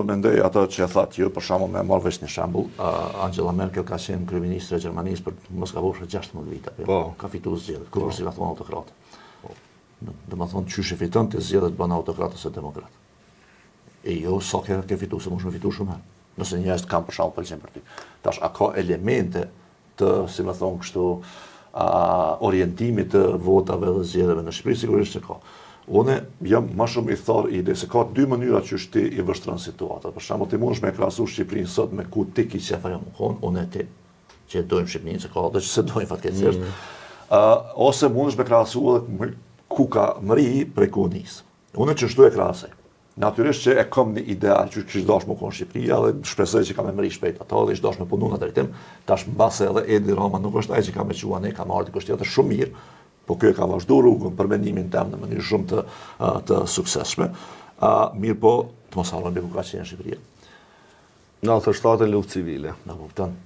mendoj ato që e thatë ju, për shembull, me marrë vesh një shembull, Angela Merkel ka qenë kryeministre e Gjermanisë për mos gabosh 16 vite, ka fituar zgjedhjet, kur si ka thonë autokrat. Domethënë çysh e fiton ti zgjedhjet bën autokrat ose demokrat. E jo sa ke fituar, se mos më fituar shumë herë. Nëse njerëzit kanë për shembull pëlqen për ty. Tash a ka elemente të, si më thon kështu, orientimit të votave dhe zgjedhjeve në Shqipëri, sigurisht se ka. Unë jam më shumë i thar ide se ka dy mënyra që ti i vështron situata. Për shembull, ti mundesh me krahasu Shqipërinë sot me ku ti ke qefa jam kon, unë ti që dojmë Shqipërinë, se ka edhe që se dojmë fatkeqësisht. Ose mundesh me krahasu edhe ku ka mëri prej konisë. Unë që shtu e krahasoj. Natyrisht që e kam një ideal që kish dash më kon Shqipëria dhe shpresoj që ka më mëri shpejt ato dhe ish dash me punu në drejtim. Tash mbase edhe Edi Rama nuk është ai që ka më qua ne, ka marrë dikush tjetër shumë mirë. Po kjo ka vazhdu rrugën për mendimin tem në mënyrë shumë të suksesshme. Mirë po, të mos harrojmë ku ka qenë Shqipëria. Në 97 luftë civile. Na kupton.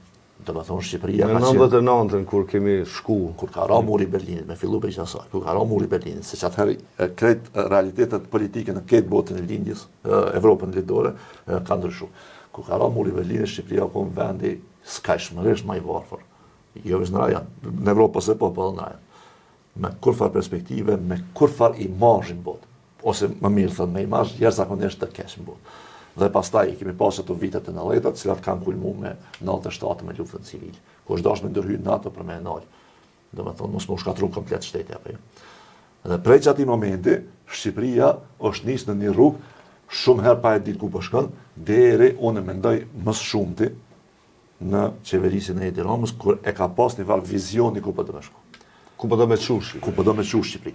Do të thonë Shqipëria ka qenë... Në 99 kur kemi shku. Kur ka ra muri Berlinit, me fillu për asaj, kur ka ra muri Berlinit, se që atëherë kretë realitetet politike në këtë botën e lindjes, Evropën lidore, ka ndryshu. Kur ka ra muri Berlinit, Shqipëria po në vendi skajshmërisht ma i varfër. Jo vëzë në rajan, në Evropë se po në rajan. Me kurfar perspektive, me kurfar imazhin botë. Ose më mirë thënë me imazh, jashtëzakonisht të keq në botë. Dhe pastaj kemi pasur ato vitet e 90-të, të cilat kanë kulmuar me 97 me luftën civile. Ku është dashur me ndërhyjë NATO për me ndal. Domethënë mos më shkatërron komplet shteti apo jo. Dhe prej atij momenti, Shqipëria është nisë në një rrugë shumë herë pa e ditë ku po shkon, deri unë mendoj më së shumti në qeverisjen e Edi Ramës, kur e ka pas një val vizioni ku po do të shkojë. Ku po do me çu Shqipëri? Ku po do me çu Shqipëri.